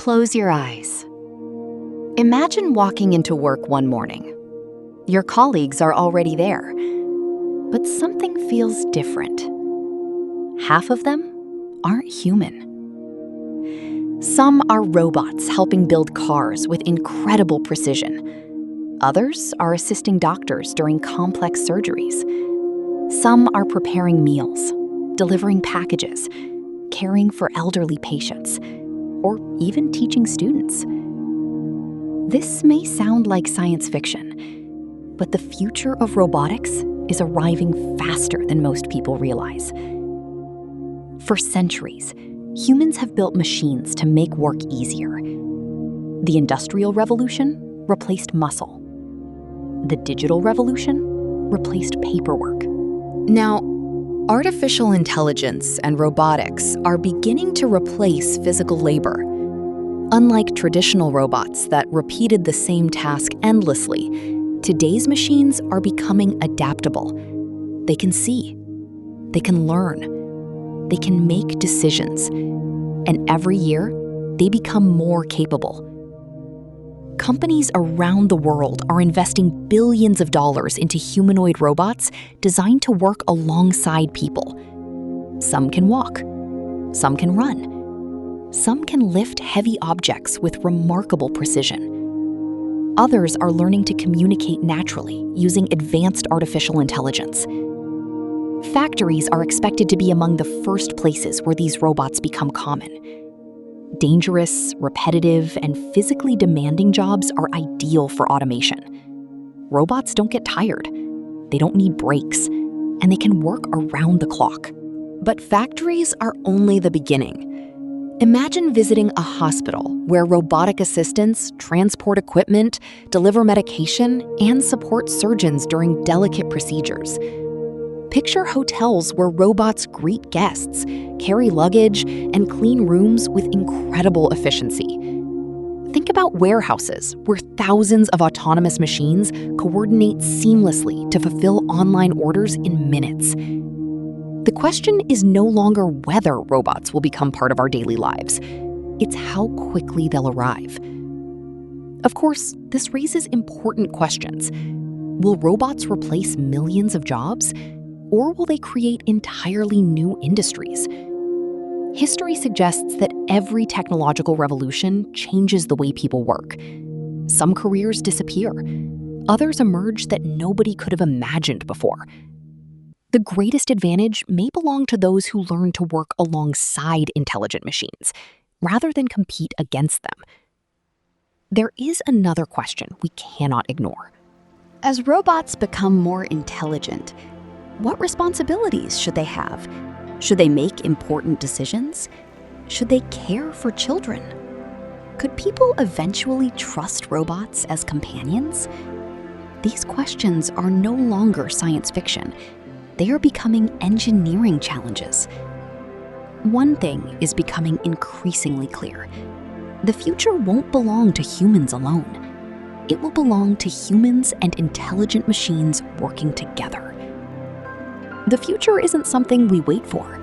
Close your eyes. Imagine walking into work one morning. Your colleagues are already there, but something feels different. Half of them aren't human. Some are robots helping build cars with incredible precision. Others are assisting doctors during complex surgeries. Some are preparing meals, delivering packages, caring for elderly patients, or even teaching students. This may sound like science fiction, but the future of robotics is arriving faster than most people realize. For centuries, humans have built machines to make work easier. The Industrial Revolution replaced muscle. The digital revolution replaced paperwork. Now, artificial intelligence and robotics are beginning to replace physical labor. Unlike traditional robots that repeated the same task endlessly, today's machines are becoming adaptable. They can see, they can learn, they can make decisions, and every year, they become more capable. Companies around the world are investing billions of dollars into humanoid robots designed to work alongside people. Some can walk, some can run, some can lift heavy objects with remarkable precision. Others are learning to communicate naturally using advanced artificial intelligence. Factories are expected to be among the first places where these robots become common. Dangerous, repetitive, and physically demanding jobs are ideal for automation. Robots don't get tired, they don't need breaks, and they can work around the clock. But factories are only the beginning. Imagine visiting a hospital where robotic assistants transport equipment, deliver medication, and support surgeons during delicate procedures. Picture hotels where robots greet guests, carry luggage, and clean rooms with incredible efficiency. Think about warehouses where thousands of autonomous machines coordinate seamlessly to fulfill online orders in minutes. The question is no longer whether robots will become part of our daily lives. It's how quickly they'll arrive. Of course, this raises important questions. Will robots replace millions of jobs? Or will they create entirely new industries? History suggests that every technological revolution changes the way people work. Some careers disappear. Others emerge that nobody could have imagined before. The greatest advantage may belong to those who learn to work alongside intelligent machines, rather than compete against them. There is another question we cannot ignore. As robots become more intelligent, what responsibilities should they have? Should they make important decisions? Should they care for children? Could people eventually trust robots as companions? These questions are no longer science fiction. They are becoming engineering challenges. One thing is becoming increasingly clear. The future won't belong to humans alone. It will belong to humans and intelligent machines working together. The future isn't something we wait for.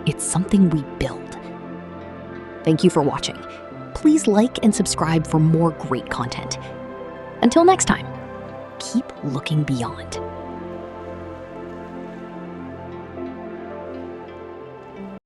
It's something we build. Thank you for watching. Please like and subscribe for more great content. Until next time, keep looking beyond.